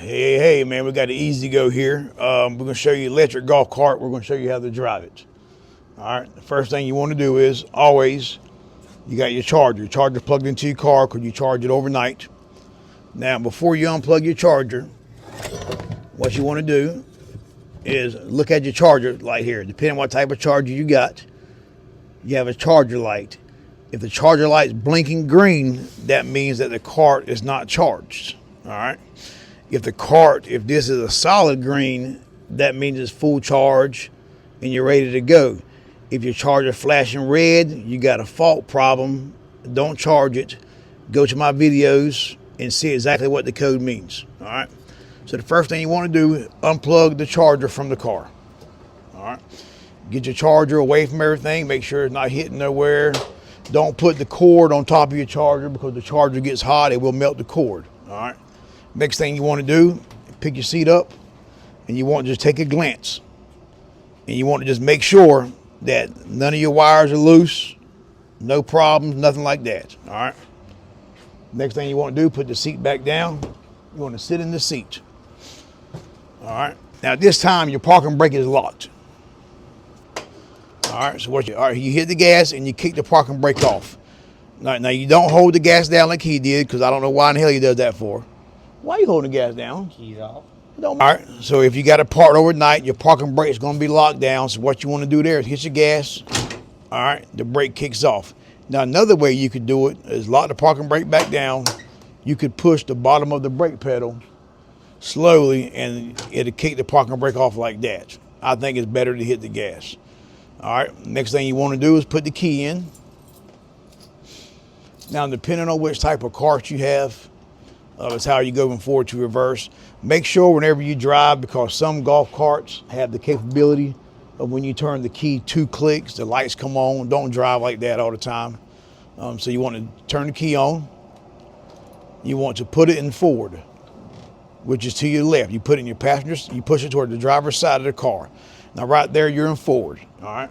Hey, man, we got an easy go here. We're going to show you electric golf cart. We're going to show you how to drive it. All right, the first thing you want to do is always, you got your charger. Charger plugged into your car because you charge it overnight. Now, before you unplug your charger, what you want to do is look at your charger light here. Depending on what type of charger you got, you have a charger light. If the charger light's blinking green, that means that the cart is not charged. All right. If this is a solid green, that means it's full charge and you're ready to go. If your charger flashing red, you got a fault problem. Don't charge it. Go to my videos and see exactly what the code means. All right. So the first thing you want to do is unplug the charger from the car. All right. Get your charger away from everything. Make sure it's not hitting nowhere. Don't put the cord on top of your charger because the charger gets hot. It will melt the cord. All right. Next thing you want to do, pick your seat up and you want to just take a glance. And you want to just make sure that none of your wires are loose, no problems, nothing like that. All right. Next thing you want to do, put the seat back down. You want to sit in the seat. All right. Now this time your parking brake is locked. All right. So you hit the gas and you kick the parking brake off. Now you don't hold the gas down like he did because I don't know why in the hell he does that for. Why are you holding the gas down? Keys off. All right. So if you got to park overnight, your parking brake is going to be locked down. So what you want to do there is hit your gas. All right. The brake kicks off. Now another way you could do it is lock the parking brake back down. You could push the bottom of the brake pedal slowly and it'll kick the parking brake off like that. I think it's better to hit the gas. All right. Next thing you want to do is put the key in. Now, depending on which type of cart you have, it's how you go from forward to reverse. Make sure whenever you drive, because some golf carts have the capability of when you turn the key 2 clicks, the lights come on. Don't drive like that all the time. So you want to turn the key on. You want to put it in forward, which is to your left. You put it in your passenger, you push it toward the driver's side of the car. Now right there, you're in forward, all right?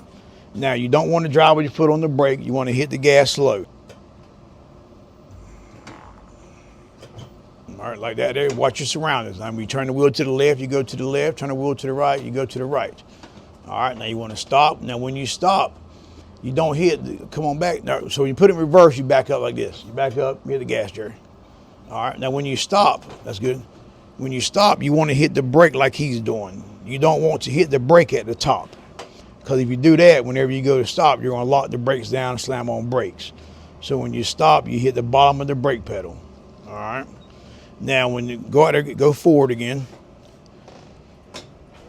Now you don't want to drive with your foot on the brake. You want to hit the gas slow. All right, like that there, watch your surroundings. Now when you turn the wheel to the left, you go to the left. Turn the wheel to the right, you go to the right. All right, now you want to stop. Now when you stop, you don't come on back. No, so when you put it in reverse, you back up like this. You back up, hit the gas, Jerry. All right, now when you stop, that's good. When you stop, you want to hit the brake like he's doing. You don't want to hit the brake at the top. Because if you do that, whenever you go to stop, you're going to lock the brakes down and slam on brakes. So when you stop, you hit the bottom of the brake pedal. All right. Now when you go forward again.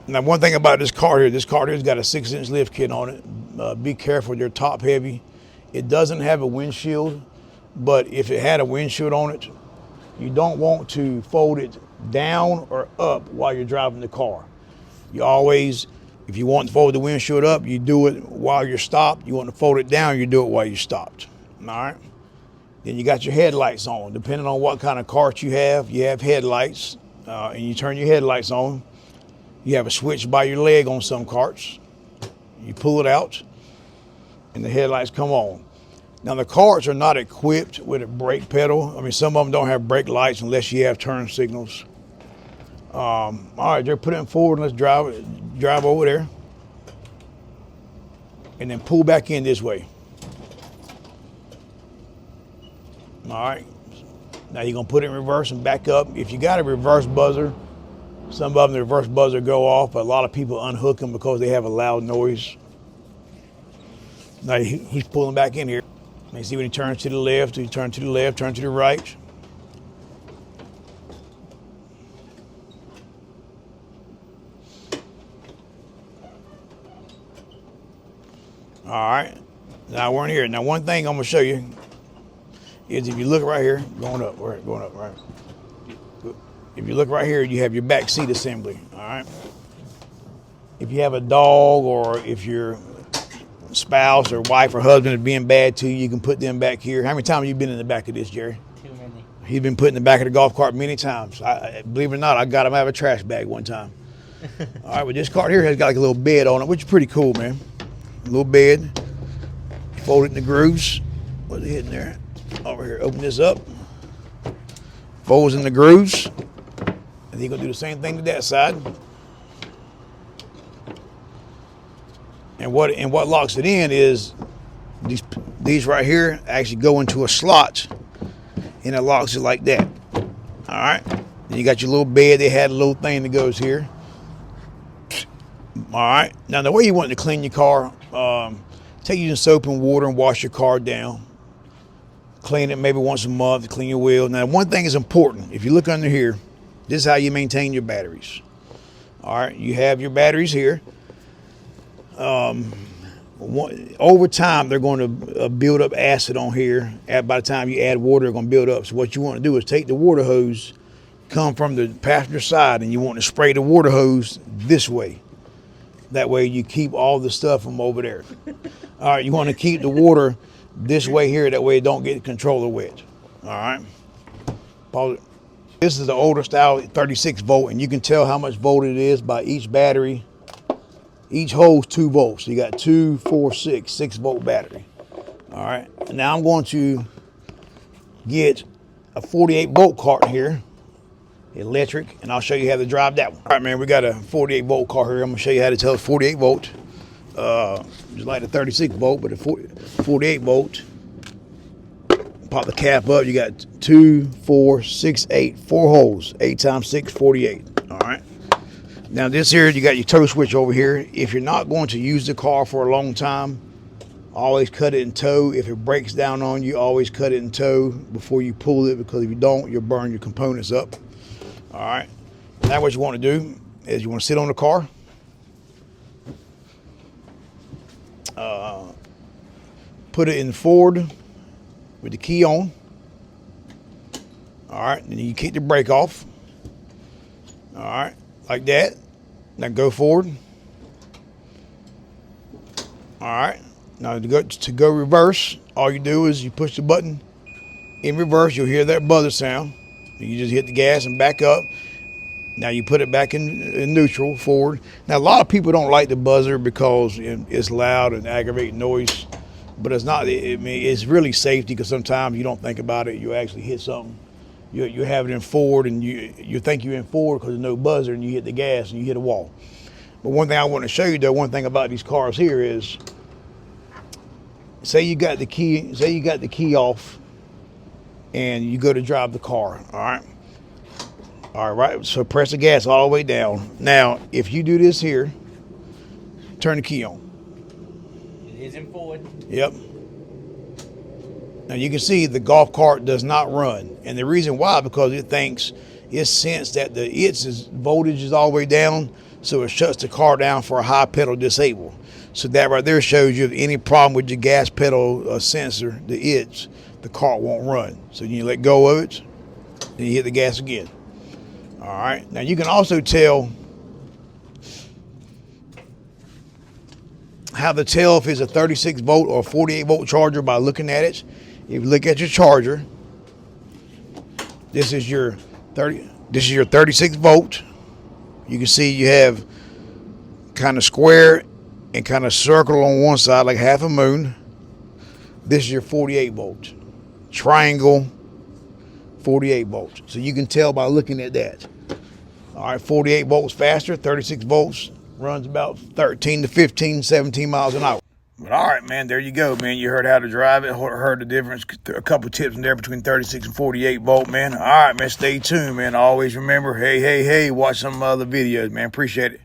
Now one thing about this cart here's got a 6-inch lift kit on it. Be careful, they're top heavy. It doesn't have a windshield, but if it had a windshield on it, you don't want to fold it down or up while you're driving the car. You always, if you want to fold the windshield up, you do it while you're stopped. You want to fold it down, you do it while you're stopped. All right. Then you got your headlights on. Depending on what kind of cart you have headlights, and you turn your headlights on. You have a switch by your leg on some carts. You pull it out, and the headlights come on. Now the carts are not equipped with a brake pedal. I mean, some of them don't have brake lights unless you have turn signals. All right, just put it forward and let's drive over there. And then pull back in this way. All right, now you're gonna put it in reverse and back up. If you got a reverse buzzer, some of them, the reverse buzzer go off, but a lot of people unhook them because they have a loud noise. Now he's pulling back in here. Now you see when he turns to the left, he turns to the left, turn to the right. All right, now we're in here. Now one thing I'm gonna show you is if you look right here, going up, right? If you look right here, you have your back seat assembly, all right? If you have a dog or if your spouse or wife or husband is being bad to you, you can put them back here. How many times have you been in the back of this, Jerry? Too many. He's been put in the back of the golf cart many times. Believe it or not, I got him out of a trash bag one time. All right, but this cart here has got like a little bed on it, which is pretty cool, man. A little bed, fold it in the grooves. What's it hitting there? Over here, open this up. Folds in the grooves. And you're gonna do the same thing to that side. And what locks it in is these right here actually go into a slot, and it locks it like that. All right. Then you got your little bed. They had a little thing that goes here. All right. Now the way you want to clean your car, take you some soap and water and wash your car down. Clean it maybe once a month to clean your wheel. Now one thing is important. If you look under here, this is how you maintain your batteries. All right. You have your batteries here. Over time, they're going to build up acid on here. By the time you add water, they're going to build up. So what you want to do is take the water hose, come from the passenger side, and you want to spray the water hose this way. That way you keep all the stuff from over there. All right, you want to keep the water this way here. That way it don't get the controller wet. All right. This is the older style 36 volt, and you can tell how much volt it is by each battery. Each hose 2 volts. So you got 2, 4, 6 volt battery. All right. Now I'm going to get a 48 volt cart here, electric, and I'll show you how to drive that one. All right, man. We got a 48 volt cart here. I'm gonna show you how to tell 48 volt, just like the 36 volt, but a 48 volt. Pop the cap up. You got 2, 4, 6, 8, 4 holes. 8 times 6, 48. All right. Now this here, you got your tow switch over here. If you're not going to use the car for a long time, always cut it in tow. If it breaks down on you, always cut it in tow before you pull it, because if you don't, you'll burn your components up. All right. Now what you want to do is you want to sit on the car. Put it in forward with the key on. All right. Then you kick the brake off. All right. Like that. Now go forward. All right. Now to go reverse, all you do is you push the button. In reverse, you'll hear that buzzer sound. You just hit the gas and back up. Now you put it back in neutral, forward. Now a lot of people don't like the buzzer because it's loud and aggravating noise, but it's not. I mean, it's really safety, because sometimes you don't think about it. You actually hit something. You have it in forward, and you think you're in forward because there's no buzzer, and you hit the gas and you hit a wall. But one thing I want to show you, though, one thing about these cars here is, say you got the key off, and you go to drive the car. All right. So press the gas all the way down. Now, if you do this here, turn the key on. It is in forward. Yep. Now you can see the golf cart does not run, and the reason why, because it sensed that its voltage is all the way down, so it shuts the car down for a high pedal disable. So that right there shows you if any problem with your gas pedal sensor, the cart won't run. So you let go of it, then you hit the gas again. All right. Now you can also tell how to tell if it's a 36 volt or 48 volt charger by looking at it. If you look at your charger, this is your 36 volt. You can see you have kind of square and kind of circle on one side like half a moon. This is your 48 volt. Triangle, 48 volts. So you can tell by looking at that. All right, 48 volts faster, 36 volts runs about 13 to 15, 17 miles an hour. But all right, man, there you go, man. You heard how to drive it, heard the difference, a couple tips in there between 36 and 48 volt, man. All right, man, stay tuned, man. Always remember, hey, watch some other videos, man. Appreciate it.